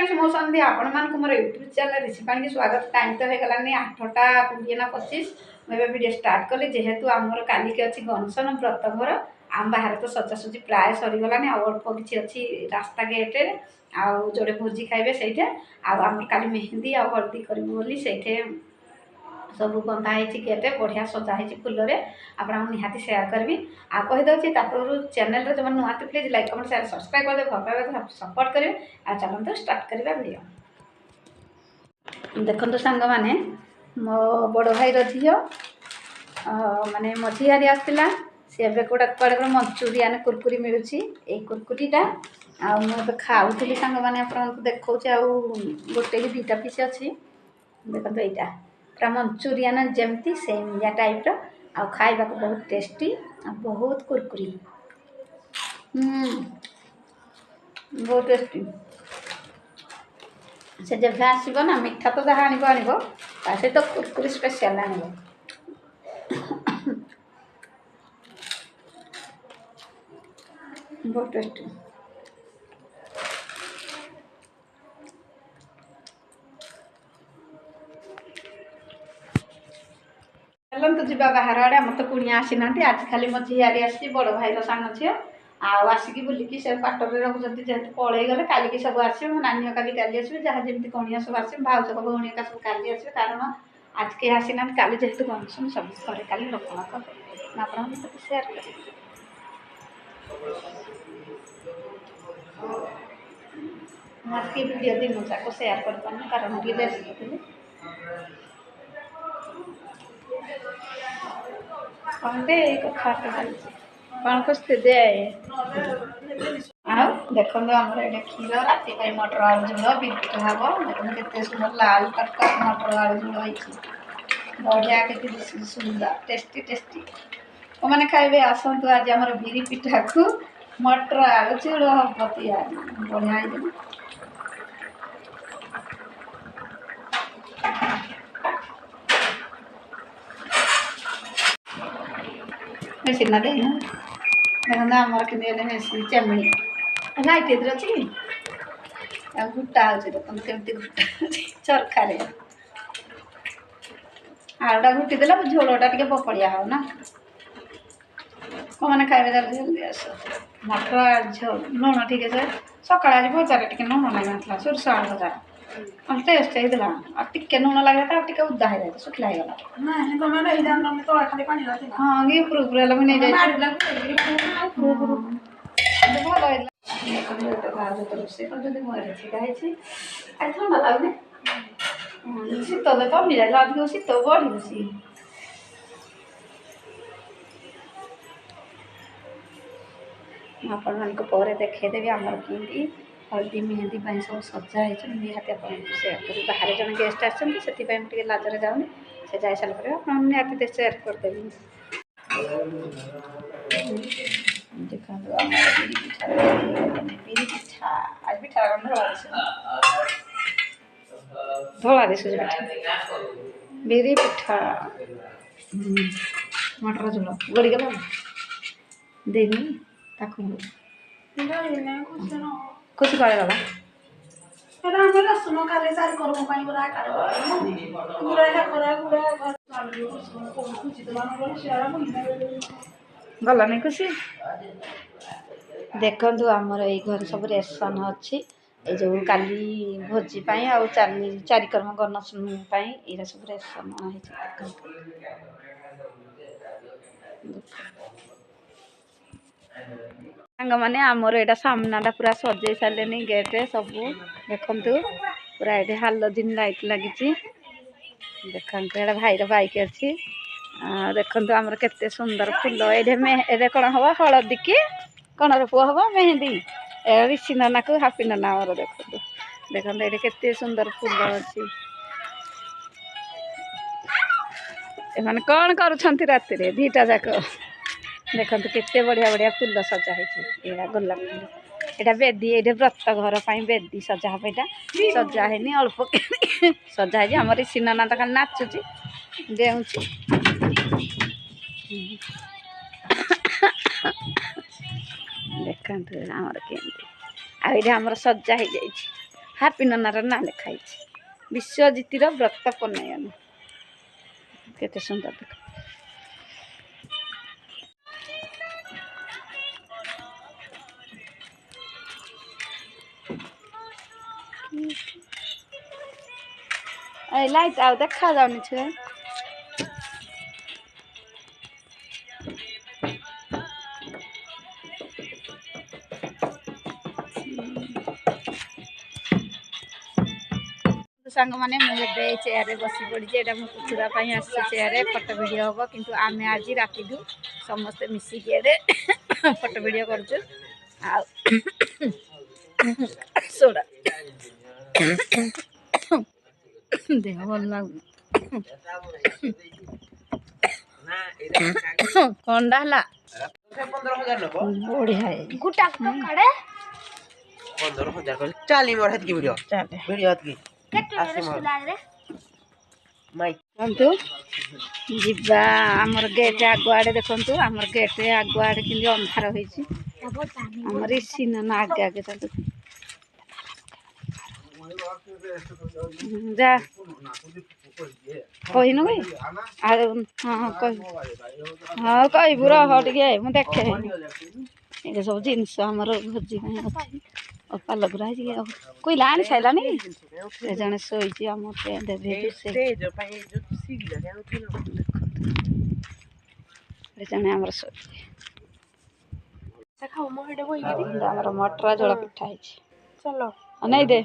Friends मो संधि आपण मानक मोर यूट्यूब चैनल ऋषिपाणी की स्वागत। टाइम तो हो गलानी 8टा 20 ना 25 मैं वीडियो स्टार्ट कली जेहेतु आमर काली के अच्छी गनसन व्रत घर आम बाहर तो सजासुजी प्राय सरीगलानी अल्प किसी अच्छी रास्ता गेट आउ जोड़े भोजी खाइबे से आमर काली मेहंदी आ हल्दी करूँ बोली से सब बंधाई गेटे बढ़िया सजाई फुल आपको निहाती सेयार करी आ कहीदे चैनल जो नुआ तो please like comment share subscribe करदे भल पाइबा सपोर्ट करेंगे। आ चलते स्टार्ट करवा वीडियो। देखो सांग मैंने मो बड़ भाई झील माने मझियारी आसला सी गोटे कड़े मंचूरियन कुरकुरी मिलूँ ये कुरकुरीटा आबे खाऊली सांग मैंने आपको देखा गोटे कि 2टा पीस अच्छी देखो यहाँ पूरा मंचूरियन जमती सेमिया टाइप आ खाइबा को बहुत टेस्टी आ बहुत कुरकुरी बहुत टेस्टी से जब आसब ना मीठा तो जहाँ आनब तो कुरकुरी स्पेशल आनब बहुत टेस्टी। चलते जी बाहर आड़े आम तो कुणिया आसी ना आज खाली मो झीयारी आसी बड़ भाई साण झील आसिकी बुलिकी से क्वार्टर रोचे जेहतु पलि गले कालिकी सब आस नानी का भी काली आसवे जहाँ जमी कणिया सब आस भाज भौणी का सब काली आसवे कारण आज के आसी ना काली जेहतु गनसन सब घरे काली लोक आप सेयार कर आज के वीडियो दिन जाक सेयार कर पानी कारण ये व्यस्त थी कंदे कथा कौन खुशते दे देखो आम ये क्षीर राति मटर आलू झोल बिटा हम देखो के सुंदर लाल टटका मटर आलू झोल बढ़िया के सुंदर टेस्टी टेस्टी मैंने खाइबे आसतु आज आम बिरी पिठा को मटर आलू झोल हम बढ़िया मेसीना देना देखो आमर कि मेसी चेमणी लाइट इधर अच्छी गुटा हो देखते गुटा चरखा आलुटा घुटी देला झोलटा टे पकड़िया हो ना मैंने खाइबे जल्दी आस मटर झोल लुण ठीक है सका आज भजार टे लुण लगे सोरष आलू भजा टेस्ट होता टे लुण लगे टे उदा हो जाए शुखला होगा हाँ ये उपरूला नहीं जाए रोषे कर ठंडा लगुनि शीत कमी जाए अधिक शीत बढ़ी आपण मान देखदेवी आमर कि हल्दी मेहंदी सब सजा निहाती आप सेयार कर बाहर जन गेस्ट आसते लाजरे जाऊनी से जा सारे निहाती सेयार करदेवी। देखो बिरी पिठा आज पिठा धला दिशु बिरी पिठा मटर झोल गड़ी गला देनी खुश करे गला गला नहीं खुशी देखु आमर ये घर सब रेसन अच्छी जो काली भोजी चारिकर्म गणसन ये सब रेसन सांग मैंने आमर यहाँ सामनाटा पूरा सजे सारे गेट सब देखु पूरा ये हालोजिन लाइट लगी देखो ये भाईर बाइक अच्छी देखु आमर केते सुंदर फुल ये कौन हम हलदी की कौन पुआ हम मेहंदी ऋषि नाना को हापी नाना आमर देखो देखो ये केते सुंदर फुल अच्छी एमाने कौन करुछंती राति रे 2टा जाक देखो केते बढ़िया बढ़िया फुल सजा है गोलाप फुल यहाँ बेदी ये व्रत घर बेदी सजा हम यहाँ सजा है अल्प सजा है आम ऋषि नाना तो खाली नाचुची डेउची देखते आमर केमती आमर सजा हो जाए ହାପି ନନାର ନାଁ ଲେଖା ହେଇଛି ବିଶ୍ୱଜିତର ବ୍ରତ ପନୟନ। କେତେ ସୁନ୍ଦର ଦେଖ। এই লাইট ଆଉ ଦେଖା ଯାଉନି ଛୁଆ। ସାଙ୍ଗମାନେ ମୁଁ ଏବେ ଚେୟାରରେ ବସି ପଡ଼ିଛି। ଏଇଟା ମୁଁ ପୁତୁରା ପାଇଁ ଆସିଛି ଚେୟାରରେ ଫଟୋ ଭିଡ଼ିଓ ହେବ, କିନ୍ତୁ ଆମେ ଆଜି ରାତିଠୁ ସମସ୍ତେ ମିଶିକି ଏବେ ଫଟୋ ଭିଡ଼ିଓ କରୁଛୁ। ଆଉ ସୋଡ଼ା ଦେହ ଭଲ ଲାଗୁନି। ଥଣ୍ଡା ହେଲା ବଢ଼ିଆ ଚାଲି ମୋର ହେତିକି ଭିଡ଼ିଓ ଦେଖନ୍ତୁ ଯିବା ଆମର ଗେଟ୍ ଆଗୁଆଡ଼େ। ଦେଖନ୍ତୁ ଆମର ଗେଟ୍ ଆଗୁଆଡ଼େ କେମିତି ଅନ୍ଧାର ହେଇଛି। ଆମର ସିନା ଆଗେ ଆଗେ ଚାଲୁ ଯା କହିନୁ କି ଆଉ ହଁ କହିବୁ ହଁ କହିବୁ ରହ ଟିକେ ମୁଁ ଦେଖେ। ଏଇଟା ସବୁ ଜିନିଷ ଆମର ଭୋଜି ପାଇଁ ଅଛି। ଅପା ଲଗୁରା ହେଇଛି ଆଉ କୋଇଲା ଆଣି ସାରିଲାନି। ସେ ଜଣେ ଶୋଇଛି ଆମ ଦେବୀ ଜଣେ ଆମର ଶୋଇଛି। ଆମର ମଟର ଝୋଳ ପିଠା ହେଇଛି। ନାଇଁ ଦେ